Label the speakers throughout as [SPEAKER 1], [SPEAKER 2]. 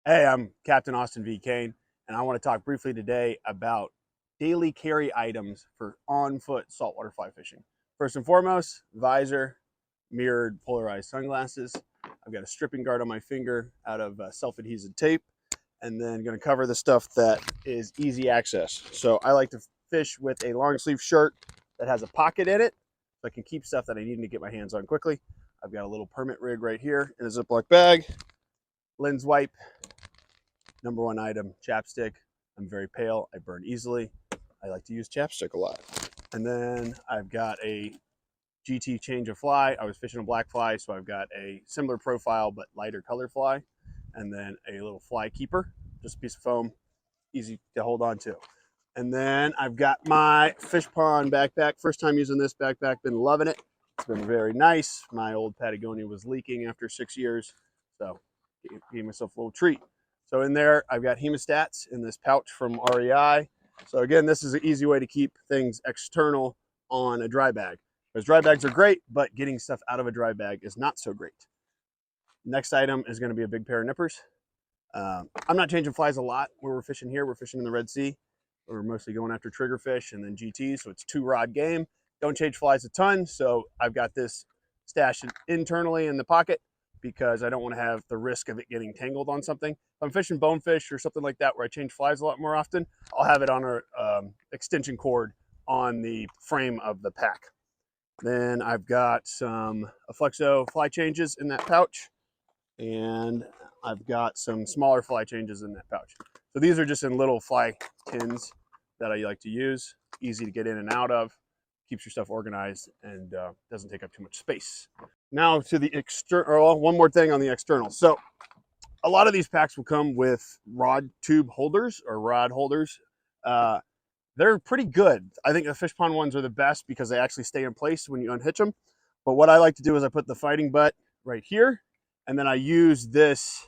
[SPEAKER 1] Hey, I'm Captain Austin V. Kane, and I want to talk briefly today about daily carry items for on-foot saltwater fly fishing. First and foremost, visor, mirrored polarized sunglasses. I've got a stripping guard on my finger out of self-adhesive tape, and then going to cover the stuff that is easy access. So I like to fish with a long sleeve shirt that has a pocket in it, so I can keep stuff that I need to get my hands on quickly. I've got a little permit rig right here in a Ziploc bag, lens wipe, number one item, chapstick. I'm very pale. I burn easily. I like to use chapstick a lot. And then I've got a GT change of fly. I was fishing a black fly, so I've got a similar profile but lighter color fly. And then a little fly keeper, just a piece of foam, easy to hold on to. And then I've got my fish pond backpack. First time using this backpack, been loving it. It's been very nice. My old Patagonia was leaking after 6 years, so gave myself a little treat. So in there, I've got hemostats in this pouch from REI. So again, this is an easy way to keep things external on a dry bag. Because dry bags are great, but getting stuff out of a dry bag is not so great. Next item is going to be a big pair of nippers. I'm not changing flies a lot where we're fishing here. We're fishing in the Red Sea. We're mostly going after triggerfish and then GTs, so it's 2-rod game. Don't change flies a ton, so I've got this stashed internally in the pocket because I don't want to have the risk of it getting tangled on something. If I'm fishing bonefish or something like that where I change flies a lot more often, I'll have it on an extension cord on the frame of the pack. Then I've got some Flexo fly changes in that pouch, and I've got some smaller fly changes in that pouch. So these are just in little fly tins that I like to use. Easy to get in and out of, keeps your stuff organized, and doesn't take up too much space. Now to the external, one more thing on the external. So a lot of these packs will come with rod tube holders or rod holders. They're pretty good. I think the fish pond ones are the best because they actually stay in place when you unhitch them. But what I like to do is I put the fighting butt right here, and then I use this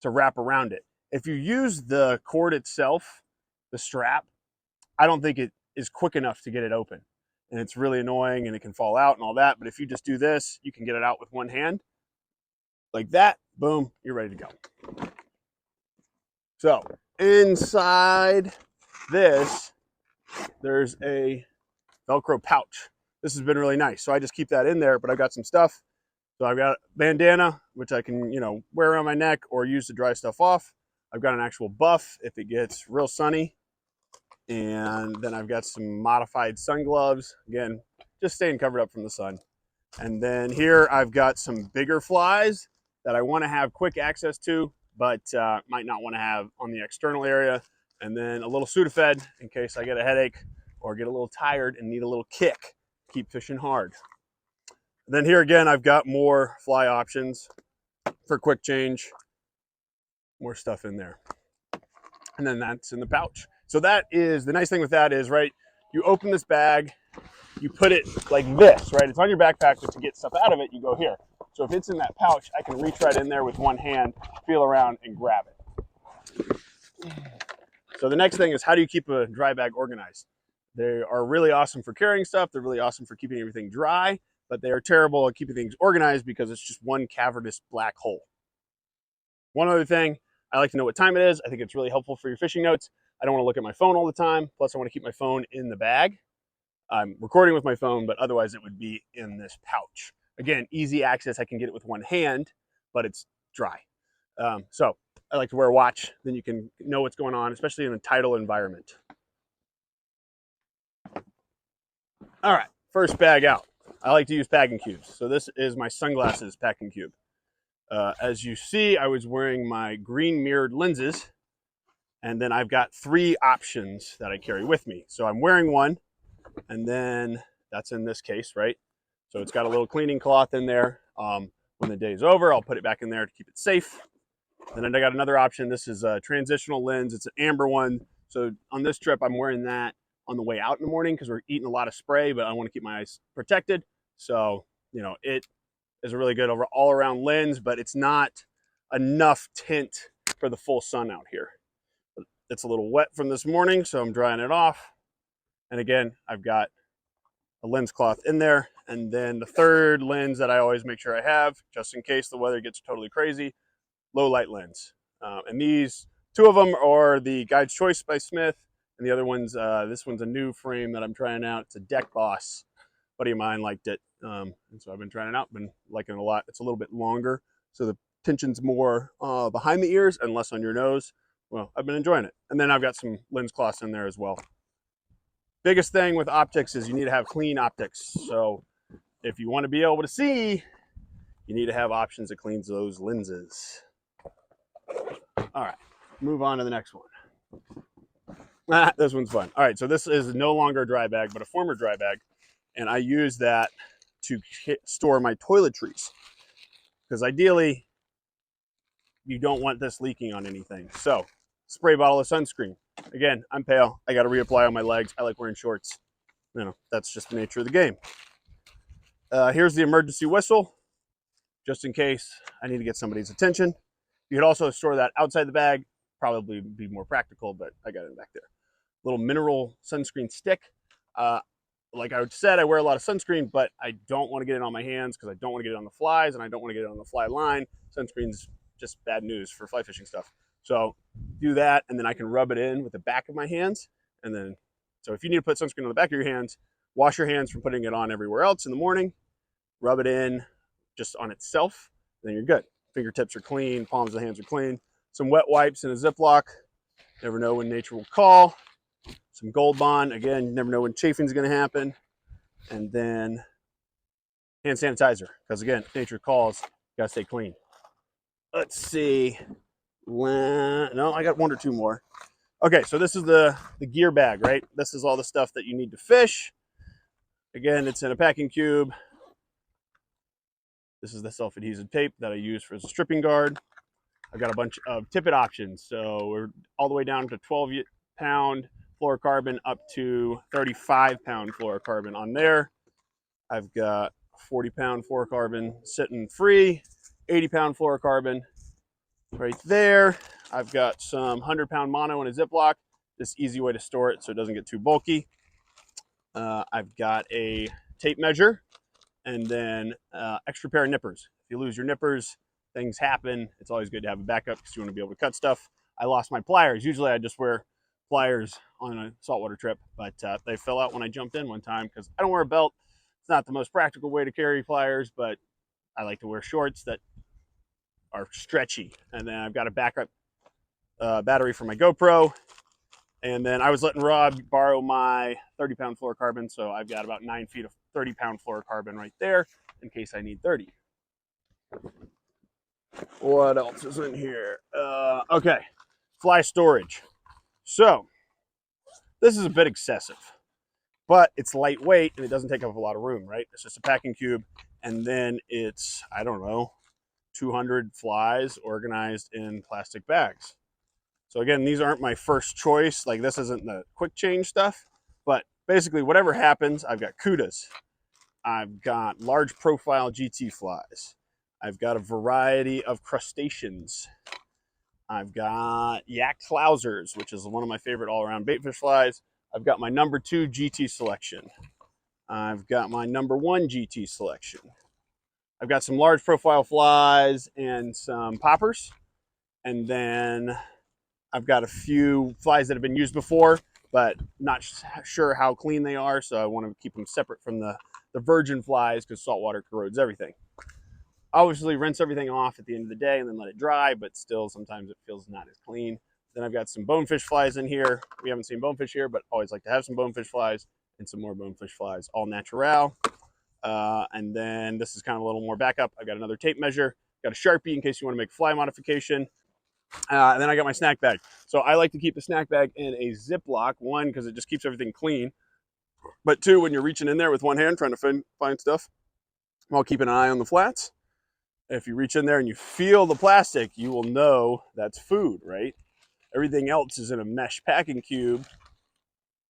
[SPEAKER 1] to wrap around it. If you use the cord itself, the strap, I don't think it is quick enough to get it open. And it's really annoying and it can fall out and all that. But if you just do this, you can get it out with one hand. Like that, boom, you're ready to go. So inside this, there's a Velcro pouch. This has been really nice. So I just keep that in there, but I've got some stuff. So I've got a bandana, which I can, wear around my neck or use to dry stuff off. I've got an actual buff if it gets real sunny. And then I've got some modified sun gloves. Again, just staying covered up from the sun. And then here I've got some bigger flies that I want to have quick access to, but might not want to have on the external area. And then a little Sudafed in case I get a headache or get a little tired and need a little kick. Keep fishing hard. And then here again, I've got more fly options for quick change. More stuff in there. And then that's in the pouch. So that is, the nice thing with that is, right, you open this bag, you put it like this, right? It's on your backpack, but to get stuff out of it, you go here. So if it's in that pouch, I can reach right in there with one hand, feel around, and grab it. So the next thing is, how do you keep a dry bag organized? They are really awesome for carrying stuff. They're really awesome for keeping everything dry, but they are terrible at keeping things organized because it's just one cavernous black hole. One other thing, I like to know what time it is. I think it's really helpful for your fishing notes. I don't want to look at my phone all the time. Plus, I want to keep my phone in the bag. I'm recording with my phone, but otherwise it would be in this pouch. Again, easy access. I can get it with one hand, but it's dry. So I like to wear a watch. Then you can know what's going on, especially in a tidal environment. All right, first bag out. I like to use packing cubes. So this is my sunglasses packing cube. As you see, I was wearing my green mirrored lenses, and then I've got 3 options that I carry with me. So I'm wearing one, and then that's in this case, right? So it's got a little cleaning cloth in there. When the day's over, I'll put it back in there to keep it safe. And then I got another option. This is a transitional lens. It's an amber one. So on this trip, I'm wearing that on the way out in the morning because we're eating a lot of spray, but I want to keep my eyes protected. So, it is a really good all-around lens, but it's not enough tint for the full sun out here. It's a little wet from this morning, so I'm drying it off. And again, I've got a lens cloth in there. And then the third lens that I always make sure I have, just in case the weather gets totally crazy, low light lens. And these, two of them are the Guide's Choice by Smith, and the other one's, this one's a new frame that I'm trying out. It's a Deck Boss. A buddy of mine liked it, and so I've been trying it out, been liking it a lot. It's a little bit longer, so the tension's more behind the ears and less on your nose. Well, I've been enjoying it. And then I've got some lens cloths in there as well. Biggest thing with optics is you need to have clean optics. So if you want to be able to see, you need to have options that cleans those lenses. All right, move on to the next one. This one's fun. All right, so this is no longer a dry bag, but a former dry bag. And I use that to store my toiletries. Because ideally, you don't want this leaking on anything. So, spray bottle of sunscreen. Again, I'm pale. I got to reapply on my legs. I like wearing shorts. You know, that's just the nature of the game. Here's the emergency whistle, just in case I need to get somebody's attention. You could also store that outside the bag. Probably be more practical, but I got it back there. Little mineral sunscreen stick. Like I said, I wear a lot of sunscreen, but I don't want to get it on my hands because I don't want to get it on the flies, and I don't want to get it on the fly line. Sunscreen's just bad news for fly fishing stuff. So do that, and then I can rub it in with the back of my hands. And then, so if you need to put sunscreen on the back of your hands, wash your hands from putting it on everywhere else in the morning. Rub it in just on itself, then you're good. Fingertips are clean, palms of the hands are clean. Some wet wipes in a Ziploc. Never know when nature will call. Some Gold Bond. Again, you never know when chafing is going to happen. And then hand sanitizer, because again, if nature calls, you got to stay clean. Let's see. No, I got one or two more. Okay, so this is the gear bag, right? This is all the stuff that you need to fish. Again, it's in a packing cube. This is the self-adhesive tape that I use for the stripping guard. I've got a bunch of tippet options. So we're all the way down to 12-pound fluorocarbon up to 35-pound fluorocarbon on there. I've got 40-pound fluorocarbon sitting free, 80-pound fluorocarbon right there. I've got some 100-pound mono in a Ziploc. This easy way to store it so it doesn't get too bulky. I've got a tape measure and then extra pair of nippers. If you lose your nippers, things happen. It's always good to have a backup because you want to be able to cut stuff. I lost my pliers. Usually I just wear pliers on a saltwater trip, but they fell out when I jumped in one time because I don't wear a belt. It's not the most practical way to carry pliers, but I like to wear shorts that are stretchy. And then I've got a backup battery for my GoPro. And then I was letting Rob borrow my 30-pound fluorocarbon, so I've got about 9 feet of 30-pound fluorocarbon right there in case I need 30. What else is in here? Okay, fly storage. So this is a bit excessive, but it's lightweight and it doesn't take up a lot of room, right? It's just a packing cube, and then it's, I don't know, 200 flies organized in plastic bags. So again, these aren't my first choice. Like this isn't the quick change stuff, but basically whatever happens, I've got cudas. I've got large profile GT flies. I've got a variety of crustaceans. I've got yak clousers, which is one of my favorite all-around baitfish flies. I've got my number 2 GT selection. I've got my number 1 GT selection. I've got some large profile flies and some poppers. And then I've got a few flies that have been used before, but not sure how clean they are. So I want to keep them separate from the virgin flies because saltwater corrodes everything. Obviously rinse everything off at the end of the day and then let it dry, but still sometimes it feels not as clean. Then I've got some bonefish flies in here. We haven't seen bonefish here, but always like to have some bonefish flies and some more bonefish flies, all natural. And then this is kind of a little more backup. I've got another tape measure, got a Sharpie in case you want to make fly modification. And then I got my snack bag. So I like to keep the snack bag in a Ziploc, one, because it just keeps everything clean. But two, when you're reaching in there with one hand trying to find stuff while keeping an eye on the flats, if you reach in there and you feel the plastic, you will know that's food, right? Everything else is in a mesh packing cube.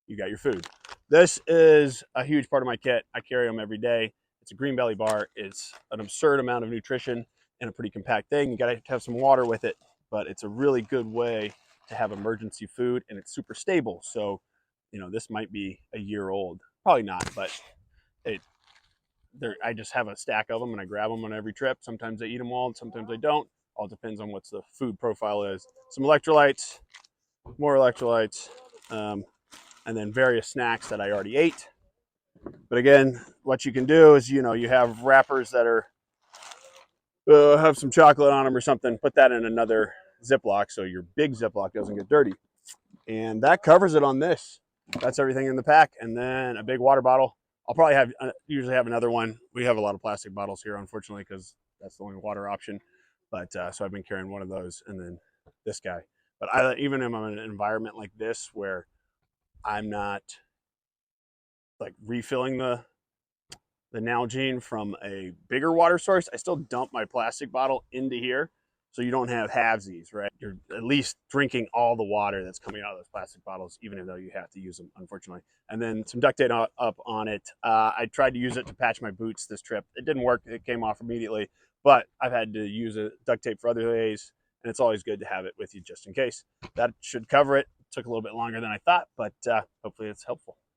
[SPEAKER 1] You got your food. This is a huge part of my kit. I carry them every day. It's a green belly bar. It's an absurd amount of nutrition and a pretty compact thing. You got to have some water with it, but it's a really good way to have emergency food, and it's super stable. So, you know, this might be a year old. Probably not, but I just have a stack of them and I grab them on every trip. Sometimes I eat them all and sometimes I don't. All depends on what the food profile is. Some electrolytes, more electrolytes, and then various snacks that I already ate. But again, what you can do is, you have wrappers that are have some chocolate on them or something. Put that in another Ziploc so your big Ziploc doesn't get dirty. And that covers it on this. That's everything in the pack. And then a big water bottle. I'll probably usually have another one. We have a lot of plastic bottles here, unfortunately, because that's the only water option. But so I've been carrying one of those, and then this guy. But even in an environment like this where I'm not like refilling the Nalgene from a bigger water source, I still dump my plastic bottle into here, so you don't have halvesies, right? You're at least drinking all the water that's coming out of those plastic bottles, even though you have to use them, unfortunately. And then some duct tape up on it. I tried to use it to patch my boots this trip. It didn't work. It came off immediately, but I've had to use duct tape for other days, and it's always good to have it with you just in case. That should cover it. It took a little bit longer than I thought, but hopefully it's helpful.